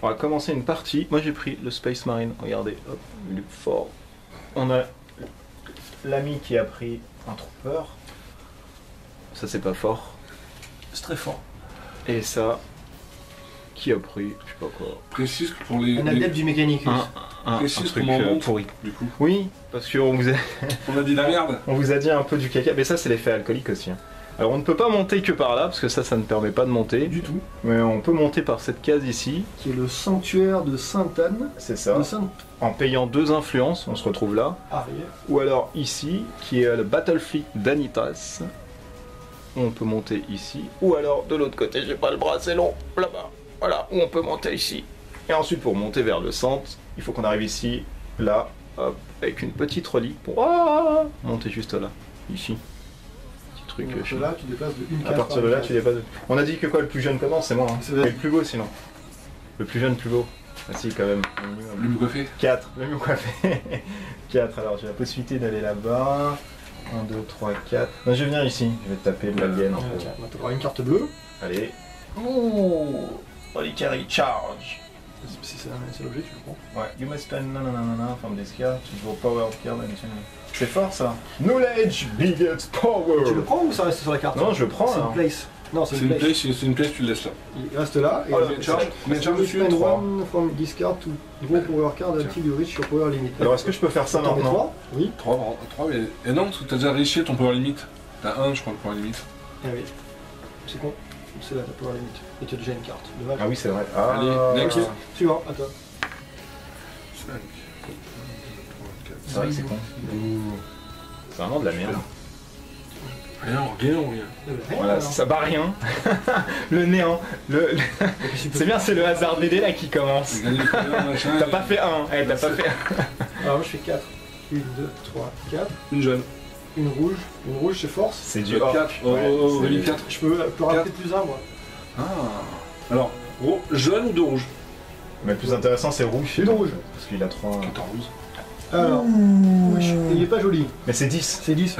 On va commencer une partie. Moi j'ai pris le Space Marine. Regardez, hop, il est fort. On a l'ami qui a pris un Trooper. Ça c'est pas fort. C'est très fort. Et ça, qui a pris, je sais pas quoi. Précise que pour les... Un adepte du Mechanicus. Un Précise truc comment on monte, pourri. du coup. Oui, parce qu'on vous a... On a dit la merde. on vous a dit un peu du caca. Mais ça c'est l'effet alcoolique aussi. Hein. Alors on ne peut pas monter que par là, parce que ça ne permet pas de monter. Du tout. Mais on peut monter par cette case ici. Qui est le sanctuaire de Sainte-Anne. C'est ça. De Sainte En payant 2 influences, on se retrouve là. Arrière. Ou alors ici, qui est le Battlefleet d'Anitas. On peut monter ici. Ou alors de l'autre côté, j'ai pas le bras, c'est long. Là-bas. Voilà, où on peut monter ici. Et ensuite, pour monter vers le centre, il faut qu'on arrive ici, là, hop, avec une petite relique pour monter juste là, ici. Petit truc. Donc là, tu déplaces de une À case partir par de là, une tu case. dépasses. On a dit que quoi, le plus jeune commence, c'est moi. Hein. C'est vrai. Et le plus beau sinon. Le plus jeune, plus beau. Ah si, quand même. Le mieux coiffé. 4, le mieux coiffé. 4, alors j'ai la possibilité d'aller là-bas. 1, 2, 3, 4. Non, je vais venir ici, je vais taper de la gaine en fait. Tiens, on va t'avoir une carte bleue. Allez. Oh, Reliquary Charge. C'est l'objet, tu le prends. Ouais, you must spend nanana from this card to draw power of card and c'est fort ça. Knowledge begets power. Tu le prends ou ça reste sur la carte? Non, je le prends C'est là. une place. Non, c'est C'est une une place. place, tu le laisses là. Il reste là. Et Oh là, Combien de charge Combien de charge you dessus spend 3. one from this card to draw power card until you reach your power limit. Alors est-ce que je peux faire ça T'en mets maintenant? 3? Oui. 3, mais... Et non, parce que t'as déjà réussi ton power limit. T'as 1, je crois, le power limit. Ah oui. C'est con. C'est là ta power limit. Et tu as déjà une carte. Dommage. Ah oui, c'est vrai. Ah. Allez, next. Suivant, à toi. 5, 4, 1, 2, 3, 4, C'est vrai que c'est con. C'est vraiment de la merde. Rien, rien. Voilà, ça bat rien. Le néant. C'est bien, c'est le hasard BD là qui commence. T'as pas fait 1. Eh, t'as pas fait 1. Alors moi je fais 4. 1, 2, 3, 4. Une jaune. Une rouge. Une rouge c'est force. C'est du orc. 4. Ouais, Oh, c'est- 4. Je peux rajouter plus un moi. Ah. Alors, jaune ou 2 rouges? Mais le plus intéressant, c'est rouge. Une rouge. Parce qu'il a 3. 14. Alors. Il est pas joli. Mais c'est 10. C'est 10.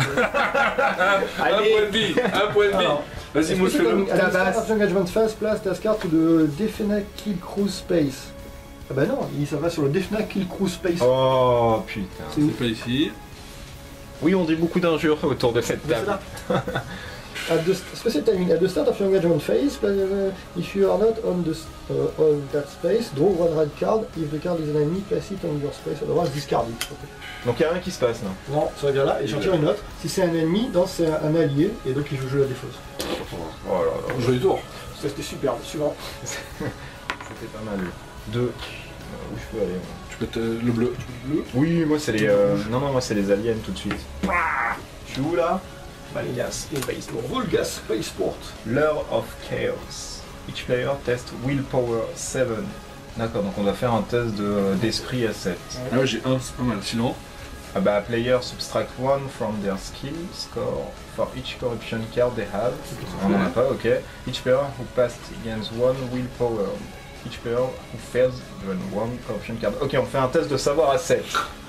Allez. Un point de vie. Un point de vie. Alors, Vas-y, moi je fais le... Ta base. Engagement phase, place ta carte de Defena Kill Cruise Space. Ah bah non, ça va sur le Defena Kill Cruise Space. Oh putain. C'est où? C'est pas ici. Oui, on dit beaucoup d'injures autour de cette C'est table. là. Special timing. At the start of your engagement phase, if you are not on that space, draw one red card. If the card is an enemy, place it on your space. Otherwise, discard it. Donc il n'y a rien qui se passe là. Non, ça revient là et j'en tire une autre. Si c'est un ennemi, dans c'est un allié et donc il joue jeu la défausse. Oh là là. Joli tour. C'était superbe. Suivant. C'était pas mal. 2. Où je peux aller moi? Tu peux être le bleu. Oui, moi c'est les. Non, non, moi c'est les aliens tout de suite. Je suis où là? Vulgas Spaceport. Vulgas Spaceport. Lure of Chaos. Each player test Willpower 7. D'accord, donc on va faire un test d'esprit à 7. Ah ouais, j'ai 1, c'est pas mal. Sinon, Ah bah, player subtract 1 from their skill score for each corruption card they have. On n'en a pas, ok. Each player who passed against 1 willpower. Each player who fails given 1 corruption card. Ok, on fait un test de savoir à 7.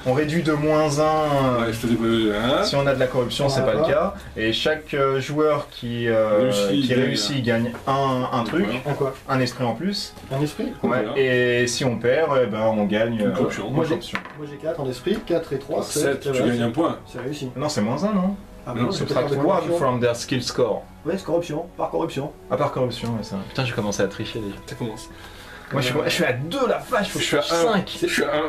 On réduit de moins 1 ouais, je te dis hein. si on a de la corruption, c'est pas le cas. Et chaque joueur qui réussit gagne un truc, En quoi? un esprit en plus. Un esprit? Ouais. Voilà. Et si on perd, eh ben, on gagne Une corruption. Moi, j'ai- corruption. Moi j'ai 4 en esprit, 4 et 3, 7, 7. tu gagnes un point. C'est réussi. Non, c'est moins 1, non? Ah Non, bon, c'est c'est Subtract peut-être 1 corruption. from their skill score. Ouais, c'est corruption, par corruption. À part corruption, ouais, ça. Putain, j'ai commencé à tricher déjà. Ça commence. Moi, je suis à 2 la vache, faut que je Je suis fasse à 5. Je suis à 1.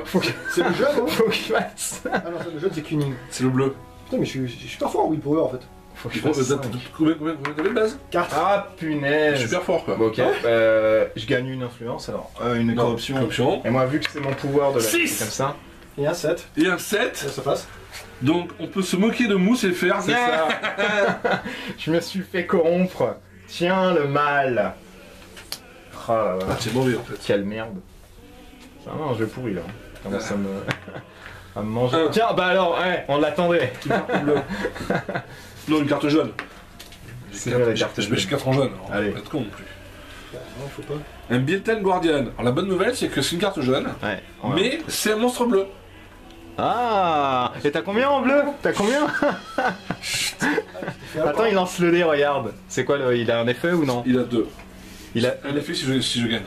C'est le jeune, hein? Faut que je fasse. Ah non, c'est le jeune, c'est Kuning. C'est le bleu. Putain, mais je suis super fort en Willpower en fait. Faut que Je je pense fasse que 5. combien de base? 4. Ah, punaise. Super fort quoi. Bon, ok, je gagne une influence alors. Une Non, corruption. Corruption. Et moi, vu que c'est mon pouvoir de la. Six. Comme ça. Et un 7. Et un 7. Là, ça passe. Donc on peut se moquer de Mousse et faire, c'est ça. Je me suis fait corrompre. Tiens le mal. Oh là là. Ah, c'est mauvais en fait. Quelle merde. C'est vraiment un jeu pourri là. Commence à me. à me manger. Un. Tiens, bah alors, ouais, on l'attendait. Non, une carte jaune. C'est vrai, la carte Je mets jaune. 4 en jaune. On Allez. va pas être con non plus. Bah, non, faut pas. Un Bilten Guardian. Alors la bonne nouvelle c'est que c'est une carte jaune, Ouais. mais c'est un monstre bleu. Ah. Et t'as combien en bleu? T'as combien? Attends, il lance le dé, regarde. C'est quoi le. Il a un effet ou non? Il a 2. Il a. Un effet si je gagne.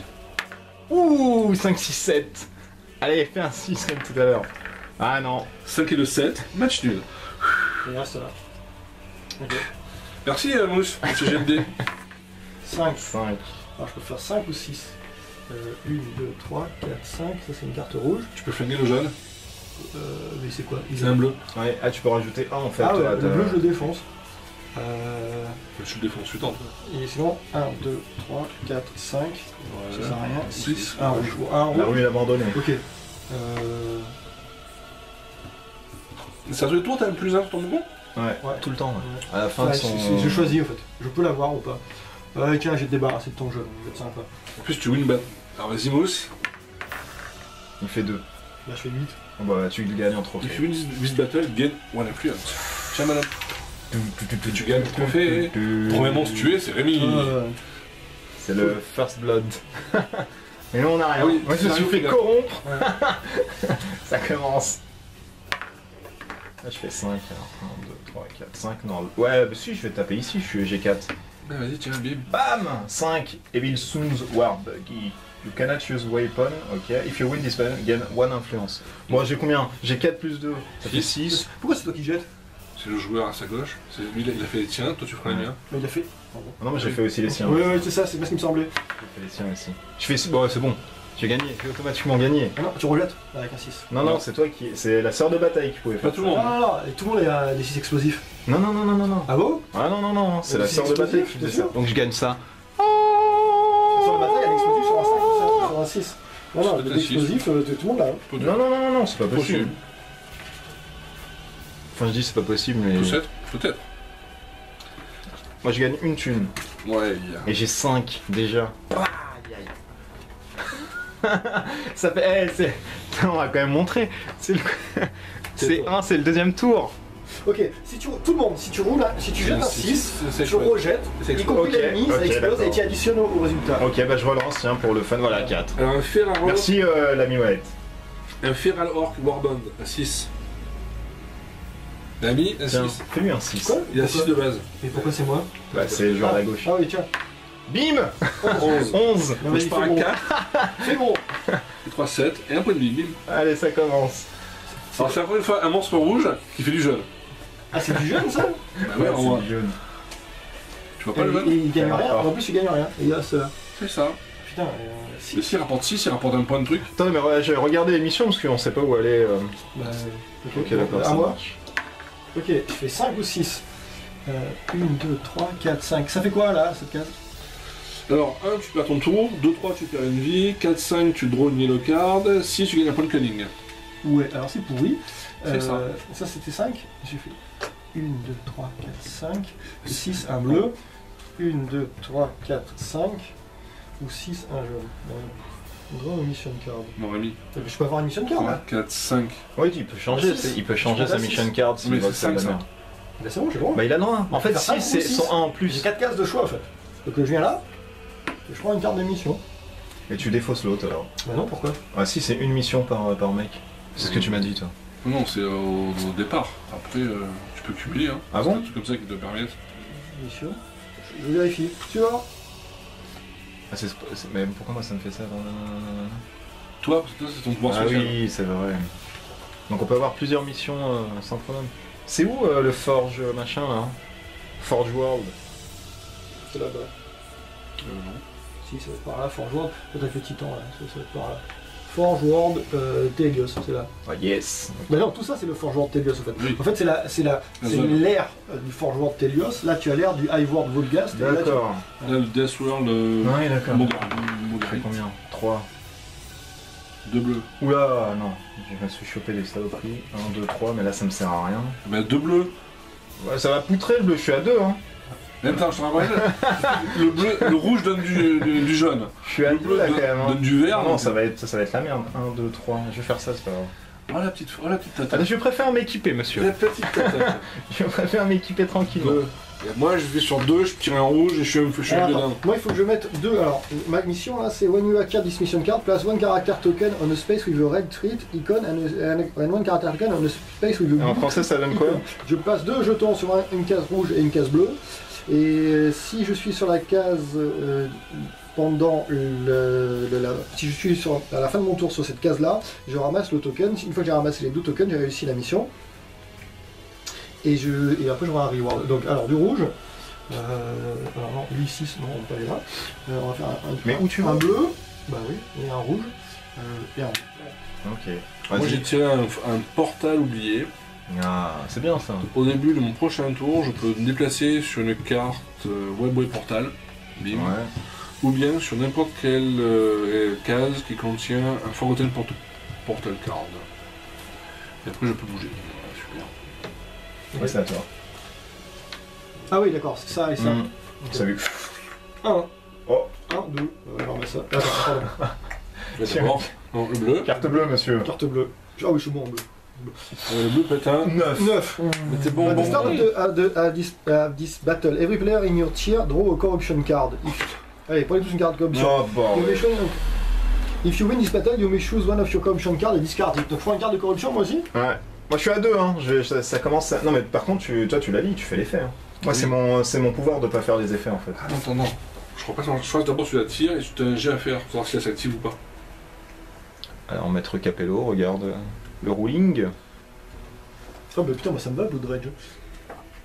Ouh, 5, 6, 7. Allez, fais un 6 comme tout à l'heure. Ah non. 5 et le 7, match nul. Il reste là. Ok. Merci Mousse, monsieur GMD. 5. 5. Alors je peux faire 5 ou 6. 1, 2, 3, 4, 5. Ça c'est une carte rouge. Tu peux flinguer le jaune, Mais c'est quoi? c'est un bleu. Ouais, ah, tu peux rajouter 1 en fait. Ah ouais, toi, le t'as- bleu je le défonce. Je le défonce, tu tentes. Et sinon, 1, 2, 3, 4, 5. Ça sert à rien. 6. 6. 1 rouge. 1 rouge. La rue est abandonnée. Ok. C'est à tous les tours, t'as un plus 1 sur ton bouton? Ouais, Ouais. tout le temps. Ouais. Ouais. À la fin de Ouais, son. je choisis en fait. Je peux l'avoir ou pas. Tiens, j'ai débarrassé de ton jeu, donc je vais être sympa. En plus, tu win bat. Alors vas-y Mousse, Il fait 2. Là je fais 8. Bah, tu le gagnes en trophée. if you win this battle, gain one influence. Tiens madame. Tu gagnes le trophée. Premier monstre tué, c'est Rémi. C'est le First Blood. Et nous on a rien. Ah oui, Moi je me c'est suis un fait final. corrompre. Ça commence. Là je fais 5 alors. 1, 2, 3, 4, 5. Non. Ouais, bah si, je vais taper ici, je suis G4. Bah vas-y, tiens, bim. Bam 5. Evil Soon's Warbuggy. You cannot use weapon, ok. If you win this battle, gain 1 influence. Moi j'ai combien? J'ai 4 plus 2. Ça fait 6. Pourquoi c'est toi qui jettes? C'est le joueur à sa gauche. C'est lui, il a fait les tiens, toi tu feras les miens. Mais il a fait. Non, mais j'ai fait aussi les siens. Oui, c'est ça, c'est bien ce qui me semblait. J'ai fait les siens aussi. Je fais 6. Bon, ouais, c'est bon. J'ai gagné. J'ai automatiquement gagné. Ah non, tu rejettes avec un 6. Non, non, c'est toi qui. C'est la sœur de bataille qui pouvait faire. Pas tout le Non, monde. non, non, et tout le monde a des 6 explosifs. Non, non, non, non, non, non. Ah bon? Ah non, non, non, c'est Mais la c'est sœur de bataille explosif, qui t'es faisait ça. sûr Donc je gagne ça. Sur la bataille, il y a l'explosif sur un 5 ou sur un 6. Non, non, C'est peut-être l'explosif, tout le monde l'a. Hein. Peu de- Non, non, non, non, non, c'est pas possible. Possible. Enfin, je dis c'est pas possible, mais. Peut-être. Peut-être. Moi je gagne une thune. Ouais, Et j'ai 5 déjà. Ça fait. Eh, c'est. On va quand même montrer. C'est le. C'est 1, c'est le deuxième tour. Ok, si tu, tout le monde, si tu roules, si tu jettes un 6, c'est tu chouette. rejettes, C'est y compris ok, l'ennemi, ça ok, explose d'accord. et tu additionnes au résultat. Ok, bah je relance, tiens, pour le fun, voilà, 4. Alors un Feral Orc, Merci l'ami Wallet. un Feral Orc Warband à 6. L'ami à Tiens, 6. fais-lui un 6. Quoi? Il a 6 de base. Et pourquoi c'est moi? Bah c'est le joueur à la gauche. Ah oui, tiens. Bim 11. 11. Non, Donc vas-y, je pars à fais bon. 4, C'est bon. 3, 7 et un point de vie. Bim. Allez, ça commence. Alors c'est encore une fois un monstre rouge qui fait du jaune. Ah, c'est du jeune ça? Bah ouais, en c'est moi. du jaune. Tu vois pas le Et jaune? il gagne rien, D'accord. en plus il gagne rien. Et là, ça. C'est ça. Putain, Mais s'il rapporte 6, il rapporte un point de truc. Attendez, mais ouais, j'ai regardé l'émission parce qu'on sait pas où aller. Bah, Ok, d'accord, à ça moi. marche. Ok, je fais 5 ou 6. 1, 2, 3, 4, 5. Ça fait quoi là, cette case? Alors 1, tu perds ton tour. 2, 3, tu perds une vie. 4, 5, tu draws une yellow card. 6, tu gagnes un point de cunning. Ouais, alors c'est pourri. C'est ça. Ça c'était 5. J'ai fait 1, 2, 3, 4, 5. 6, un bleu. 1, 2, 3, 4, 5. Ou 6, un jaune. Draw a mission card. Mon ami. Je peux avoir une mission card 3, là? 4, 5. Oui, il peut changer, Ah, six. il peut changer Je sa prends pas mission six. card s'il Mais voit c'est que c'est de la 5, ça. merde. Bah c'est bon, j'ai le droit. Bah il a le droit. En fait, faire cinq 6 ou c'est six. son 1 en J'ai plus. 4 cases de choix en fait. Donc je viens là. Et je prends une carte de mission. Et tu défausses l'autre alors. Bah non, pourquoi? Ah si, c'est une mission par mec. C'est ce que tu m'as dit toi. Non, c'est au départ. Après, tu peux cumuler. Hein. Ah bon? C'est un truc comme ça qui te permet. Mission. Je vérifie. Tu vois? Ah, mais pourquoi moi ça me fait ça? Toi, parce que toi, c'est ton pouvoir Ah social. oui, c'est vrai. Donc on peut avoir plusieurs missions synchrones. C'est où le Forge machin là? Forge World. C'est là-bas. Non. Si, ça va être par là. Forge World. Peut-être le titan là. Ça va être par là. Forge World Telios, c'est là. Ah yes. Bah non, tout ça c'est le Forge World Telios en fait. Oui. En fait, c'est zone. l'ère du Forge World Telios. Là, tu as l'ère du High World Volgast. et là, tu- D'accord. Là, le Death World Ouais, d'accord. modéré. Ça fait combien? 3. 2 bleus. Oula, non. Je me suis chopé des saloperies. 1, 2, 3, mais là ça me sert à rien. Bah, 2 bleus. Ouais, ça va poutrer le bleu, je suis à 2 hein. Même temps, je te rappelle. Le bleu, le rouge donne du jaune. Je suis à Le 2 bleu là donne, quand même. Hein. donne du vert. Non, donc- ça va être la merde. 1, 2, 3. Je vais faire ça, c'est pas grave. Oh la petite tata. Ah, je préfère m'équiper, monsieur. La petite tata. Je préfère m'équiper tranquille. Et moi, je vais sur 2, je tire un rouge et je suis Alors, dedans. attends, moi il faut que je mette 2. Alors, ma mission là c'est when you acquire this mission card, place 1 character token on a space with a red treat icon and 1 character token on a space with a En blue français, ça donne quoi? icon. Je passe 2 jetons sur une case rouge et une case bleue. Et si je suis sur la case pendant si je suis à la fin de mon tour sur cette case-là, je ramasse le token. Une fois que j'ai ramassé les 2 tokens, j'ai réussi la mission. Et après j'aurai un reward. Donc alors du rouge. Alors non, lui 6, non, on va pas aller là. On va faire Mais où tu un vas? bleu, bah oui, et un rouge, et un rouge. Ok. Moi Vas-y. j'ai tiré un portal oublié. Ah, c'est bien ça. Au début de mon prochain tour, je peux me déplacer sur une carte Webway Portal, bim, Ouais. ou bien sur n'importe quelle case qui contient un Forgotten Portal Card. Et après je peux bouger. Voilà, super. Ouais, c'est à toi. Ah oui, d'accord, c'est ça et ça. Mm. Salut. 1, Oh. 1, 2, on va remettre ça. Attends, pardon. Mais d'abord, non, le bleu. Carte bleue, monsieur. Carte bleue. Ah oui, je suis bon en bleu. Le bleu peut être un. 9. 9. Mais t'es bon, At bon. the start of this battle, every player in your tier draw a corruption card. Allez, prenez tous une carte corruption. Oh, bon. You may choose- If you win this battle, you may choose one of your corruption cards et discard it. Donc je prends une carte de corruption moi aussi. Ouais. Moi, je suis à 2, hein. Ça commence à... Non, mais par contre, toi, tu la lis, tu fais l'effet. Hein. Moi, Oui. c'est mon pouvoir de pas faire les effets, en fait. Attends, non. Je crois pas que je choisis d'abord sur la tire et tu as un jet à faire pour savoir si elle s'active ou pas. Alors, Maître Capello, regarde le ruling. Oh bah putain, moi ça me va, Blood Rage.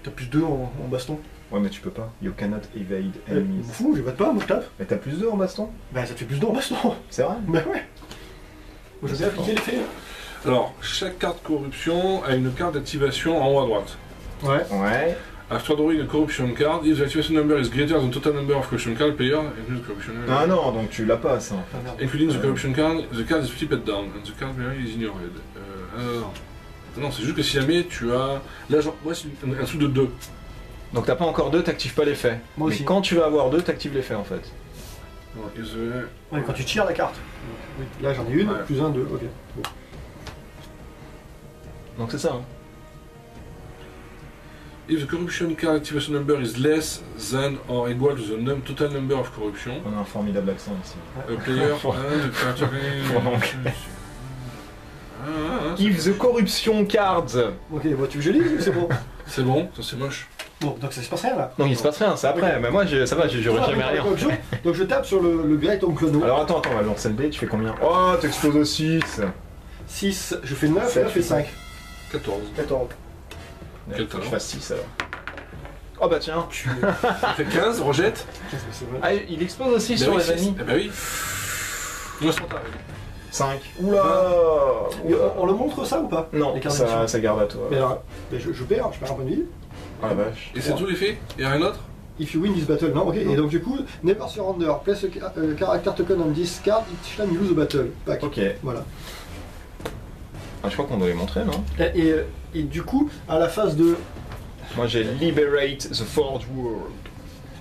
T'as plus 2 en baston. Ouais, mais tu peux pas. You cannot evade Je m'en enemies. fous, je vais pas, moi je tape. Mais t'as plus 2 en baston? Bah ça te fait plus 2 en baston. C'est vrai? Bah ouais. Moi je vais appliquer l'effet. Alors, chaque carte corruption a une carte d'activation en haut à droite. Ouais. Ouais. After drawing a corruption card, if the activation number is greater than the total number of corruption card player, including the corruption Ah non, donc tu l'as pas, ça. Ah merde. including the corruption card, the card is flipped down and the card player is in your head. Non, c'est juste que si jamais tu as. Là, genre, moi, c'est un truc de 2. Donc t'as pas encore 2, t'actives pas l'effet. Moi Mais aussi. quand tu vas avoir 2, t'actives l'effet, en fait. Ouais, quand tu tires la carte. Oui. Là j'en ai une, Ouais. plus 1, 2, ok. Bon. Donc c'est ça, hein. If the corruption card activation number is less than or equal to the total number of corruption, On a un formidable accent ici. a player has the character. If the corruption cards. Ok, bon, tu veux que je lise ou c'est bon? C'est bon, ça c'est moche. Bon, donc ça se passe rien là. Non, il se passe rien, c'est après. Mais moi, ça va, j'aurais jamais rien. Donc je tape sur le Great Oncle No. Alors attends, on va lancer le dé, tu fais combien? Oh, t'exploses au 6. 6, je fais 9, 7, 9 et 5. 14. 14. Quel Je talent. fasse 6 alors. Oh bah tiens. Ça fait 15, rejette. Ah, il explose aussi Bah sur oui, les c'est- ennemis. Eh bah oui. Nous, on 5. Oula, Et on le montre ça ou pas? Non, Les cartes d'action. ça garde à toi. Mais alors, je perds un point de vie. Ah la vache. Et c'est tout l'effet? Y'a rien d'autre? If you win this battle, non, ok. Non. Et donc du coup, never surrender, place a character token on this card, each time you lose a battle. Pack. Ok. Voilà. Ah, je crois qu'on doit les montrer, non? Et du coup, à la phase de Moi j'ai Liberate the Forge World.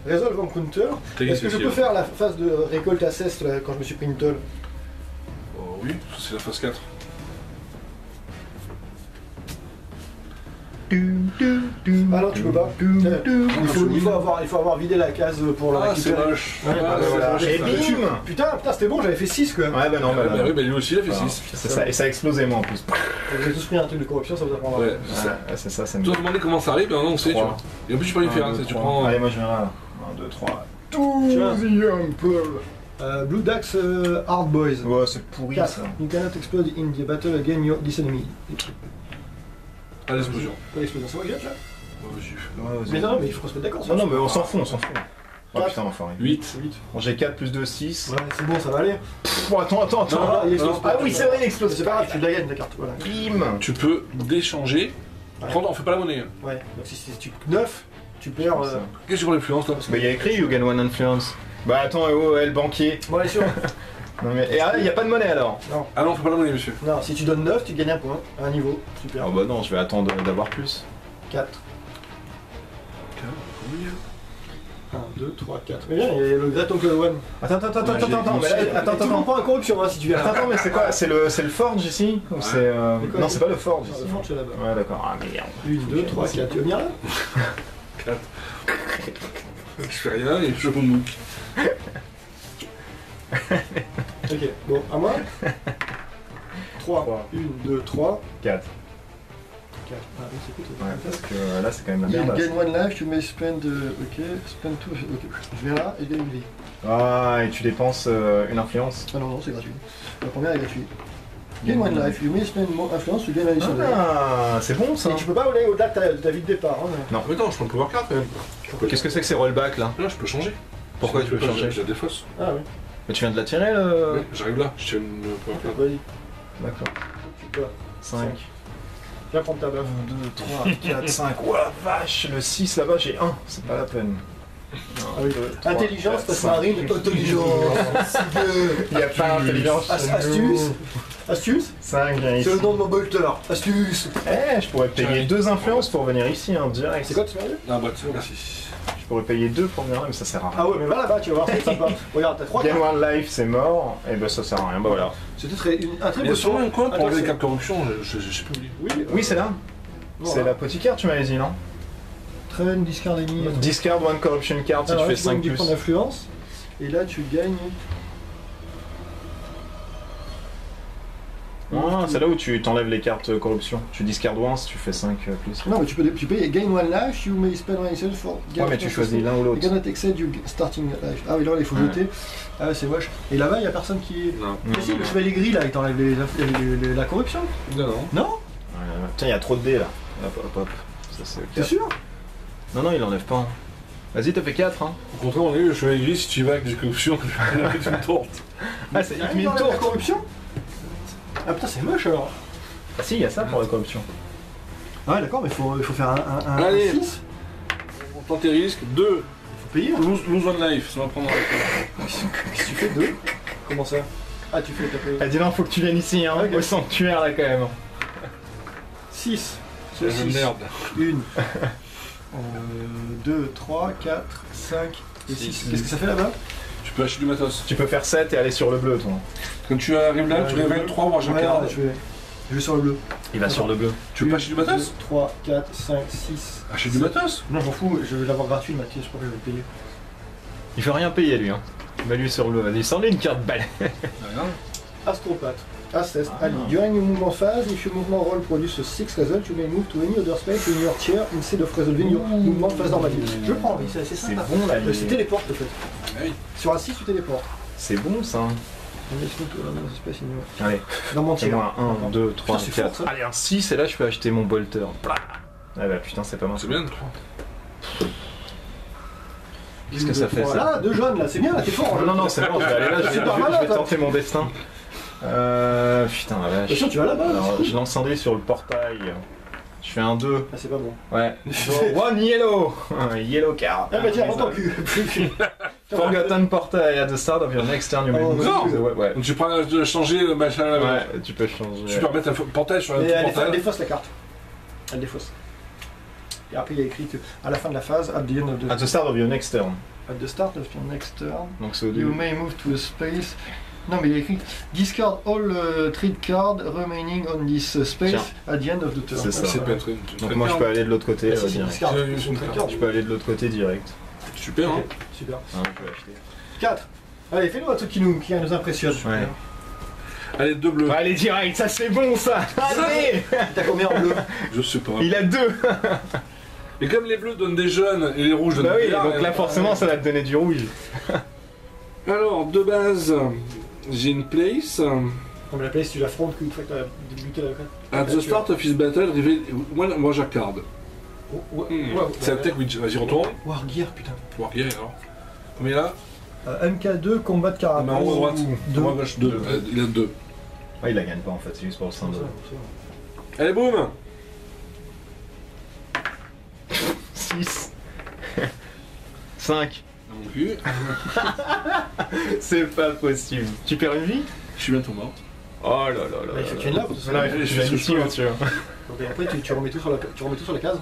Resolve Encounter, est-ce que je peux faire la phase de récolte assess là, quand je me suis pris une tolle? Oh oui, c'est la phase 4. Ah non, tu peux pas. Il faut avoir vidé la case pour la Ah, c'est récupérer. moche. Ouais, Ah, bah, voilà. c'est Et moche. bim. Putain, c'était bon, j'avais fait 6 quand même. Ouais, bah non, bah, Ah, bah oui, bah lui aussi il a fait Voilà. 6. C'est ça, et ça a explosé moi en plus. Vous avez tous pris un truc de corruption, ça vous apprendra. Ouais, c'est ça. Ouais, c'est ça, ça me Tu dois demander comment ça arrive, ben non, on sait, tu Trois. vois. Et en plus, tu peux rien faire, hein, tu prends. Allez, moi je viens là. 1, 2, 3. Tiens. To the Emperor. Blue Dax Hard Boys. Ouais, c'est pourri 4. ça. You cannot explode in the battle again this enemy. À l'explosion. Pas l'explosion, c'est moi qui jette là? Ouais, vas-y. Ouais, vas-y. Mais non, mais il faut qu'on se mette d'accord. Non, non, mais on s'en fout, on s'en fout. Oh 4. putain, enfoiré. 8. Bon, j'ai 4 plus 2, 6. Ouais, c'est bon, ça va aller. Bon, attends. Non, il explose pas. Ah oui, c'est vrai, il explose. C'est pas grave, tu la gagnes la carte. Voilà. Bim. Tu peux d'échanger. Ouais. Prendre, on fait pas la monnaie. Hein. Ouais, donc si tu 9, tu perds. Qu'est-ce que tu prends l'influence là? Bah, il y a écrit You gain one influence. Bah, attends, le banquier. Bon, allez, sûr. Non, mais. Et il y a pas de monnaie alors? Ah non, on fait pas la monnaie, monsieur. Non, si tu donnes 9, tu gagnes un point, un niveau. Super. Oh bah non, je vais attendre d'avoir plus. 4. Combien? 1, 2, 3, 4. Mais bien, il y a le Great Oncle One. Attends, mais là, Tout le monde prend un corruption hein, si tu viens là. Attends, mais c'est quoi? C'est le Forge ici? Ou c'est. quoi, Non, c'est- c'est pas le Forge Non, ici. le fond, c'est là-bas. Ouais, d'accord. Ah merde. 1, 2, 3, 4. Tu veux venir là? 4. Je fais rien et je compte Mook. Ok, bon, à moi 3. 1, 2, 3. 4. 4. Ah oui, c'est cool. Ouais, parce que là c'est quand même la You merde. gain one life, you may spend. Ok, spend two. Ok, je vais là et gagne une vie. Ah, et tu dépenses une influence. Ah non, non, c'est gratuit. La première est gratuite. Gain one life, you may spend more influence to gain additional life. Ah, c'est bon ça. Et tu peux pas aller au-delà de ta vie de départ. Hein. Non, mais attends, je prends le pouvoir card quand même. Qu'est-ce que c'est que ces rollbacks là? Là, je peux changer. Pourquoi tu peux changer? J'ai la défausse. Ah oui. Mais tu viens de la tirer le. Oui, j'arrive là, je tiens le pouvoir card. Vas-y, D'accord. tu peux. 5. Viens prendre ta baffe. 1, 2, 3, 4, 5. Ouah la vache, le 6 là-bas j'ai 1, c'est pas la peine. Ah oui, intelligence, passe marine, intelligence. Il n'y a pas d'intelligence. Astuce. Astuce. 5, viens ici. C'est le nom de mon bolter. Astuce. Eh, je pourrais payer 2 influences pour venir ici, hein, direct. C'est quoi, tu m'as vu? Ah bah, merci. Je pourrais payer 2 pour venir là, mais ça sert à rien. Ah ouais, mais va là-bas, tu vas voir, c'est sympa. Regarde, t'as 3 Gain cartes. one life, c'est mort, et ben ça sert à rien, bah voilà. C'était un très Il y beau a sûrement un coin pour Attends, enlever les c'est- cartes corruption, j'ai plus oublié. Oui, Oui, c'est là. C'est la l'apothicaire, tu m'avais dit, non? Train, discard enemy. Discard one corruption card si Alors tu là, fais tu gagnes 5 du plus. point d'influence. Et là, tu gagnes. Ah, c'est là où tu t'enlèves les cartes corruption. Tu discardes 1 si tu fais 5 plus. Non, mais tu peux gain one life, you may spend one itself for. Ouais, mais tu choisis l'un ou You l'autre. cannot exceed your starting life. Ah oui, là, il faut Ouais. jeter. Ah ouais, c'est moche. Et là-bas, il y a personne qui. Non. Mais si, le chevalier gris, là, il t'enlève la corruption. Non, non. Non? Tiens, il y a trop de dés là. Hop, hop, hop. Ça c'est T'es 4. sûr? Non, non, il enlève pas. Vas-y, t'as fait 4, hein. Au contraire, on a eu le chevalier gris, si tu y vas avec des corruptions, tu me tournes. Ah, c'est Il il met une enlève tour. la corruption? Ah putain, c'est moche alors. Ah, si, il y a ça pour la corruption. Ah ouais, d'accord, mais il faut faire un Allez. 6. On tente tes risques. 2. Il faut payer. Hein. Lose one life, ça va prendre. Si tu fais 2, comment ça? Ah, tu fais, t'as payé. Ah, dis non, faut que tu viennes ici, hein, Ok. au sanctuaire là quand même. 6. C'est une merde. 1, 2, 3, 4, 5 et 6. Qu'est-ce que ça fait là-bas? Tu peux acheter du matos. Tu peux faire 7 et aller sur le bleu, toi. Quand tu arrives là, tu Ouais, révèles 3 Warjack Ouais, cards. je vais sur le bleu. Il va sur le bleu. Tu veux pas acheter du matos 3, 4, 5, 6. Achète du matos. Non, je m'en fous, je vais l'avoir gratuit, Mathieu, je crois que je vais le payer. Il fait rien payer lui, hein. Mets-lui sur le bleu, vas-y, sors-lui une carte balai. Astropathe. Assess. Ali. During your movement phase, if your movement roll produce a 6 result, you may move to any other space in your tier instead of resolving your movement phase normally. Je prends, oui, c'est C'est sympa. bon là, C'est téléporte, le fait. Ah oui. Sur un 6, tu téléportes. c'est bon ça. Allez, Dans mon c'est tier. moi 1, 2, 3, Putain, c'est 4. fort, ça. Allez, un 6 et là je peux acheter mon bolter. Ah bah putain, c'est pas mal. C'est bien. Qu'est-ce que ça fait ça? Là, 2 jaunes, là, c'est bien, là, t'es fort. Non, non, c'est bon, je vais aller là, je C'est vais, pas mal, je vais toi. tenter mon destin. Putain, la vache. Attention, tu vas là-bas. là. Alors, je lance un dé sur le portail. Je fais un 2. Ah, c'est pas bon. Ouais. One yellow! Yellow card. Ah bah tiens, on t'en cul. Forgotten portail at the start of your next turn, you may Oh, move non. to the- ouais. Donc tu prends changer le machin là. Ouais, tu peux changer. Tu peux remettre un portail sur un Mais autre elle portail. défausse la carte. Elle défausse. Et après, il y a écrit que à la fin de la phase, at the end of At the start of your next turn. at the start of your next turn, Donc c'est au you début. may move to a space. Non, mais il y a écrit discard all trade cards remaining on this space Tiens. at the end of the turn. C'est ça. C'est pas très. Donc moi je peux aller de l'autre côté. Ah, si, c'est direct. discard. J'ai- C'est une trade card. Je peux aller de l'autre côté direct. Super, hein. Ok, super. Hein, je vais acheter. 4. Allez, fais-nous un truc qui nous impressionne. Ouais. Allez, 2 bleus. Allez direct, ça c'est bon ça. Allez. T'as combien en bleu? Je sais pas. Il a 2. Et comme les bleus donnent des jeunes et les rouges donnent Bah des oui, verts, donc là forcément ça va te donner du rouge. Alors, de base, j'ai une place. Comme la place, tu l'affrontes qu'une fois que t'as débuté la At the start of his battle, reveal one Warjack card. C'est la tech, oui, vas-y, retourne. Wargear, putain. Wargear alors. Combien il a MK2, combat de carapace. En haut à droite. Deux. En haut à gauche, 2. Il a 2. Ah, il la gagne pas en fait, c'est juste pour le symbole. Allez, boum 6. 5. Non plus. C'est pas possible. Tu perds une vie? Je suis bientôt mort. Oh là là là. Là, il faut que tu viennes là, parce que Là, ça- il faut que je tu viennes fais ici, ce que je monsieur. Donc, et après, tu remets tout sur la case.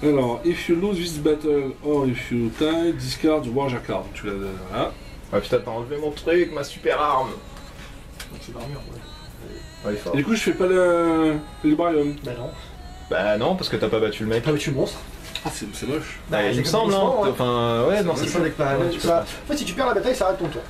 Alors, if you lose this battle or if you die, discard Warjack card. Tu l'as. Voilà. Ah putain, t'as enlevé mon truc, ma super arme. Donc, c'est l'armure. Ouais. Ouais, il est fort. Et du coup, je fais pas le librarium. Bah non. Bah non, parce que t'as pas battu le mec. Ah, mais tu es monstre. Ah, c'est moche. Bah, il c'est me semble, hein. complètement, ouais. Enfin, ouais, non, C'est c'est ça ça. avec la. Ouais, tu peux En pas. fait, si tu perds la bataille, ça arrête ton tour.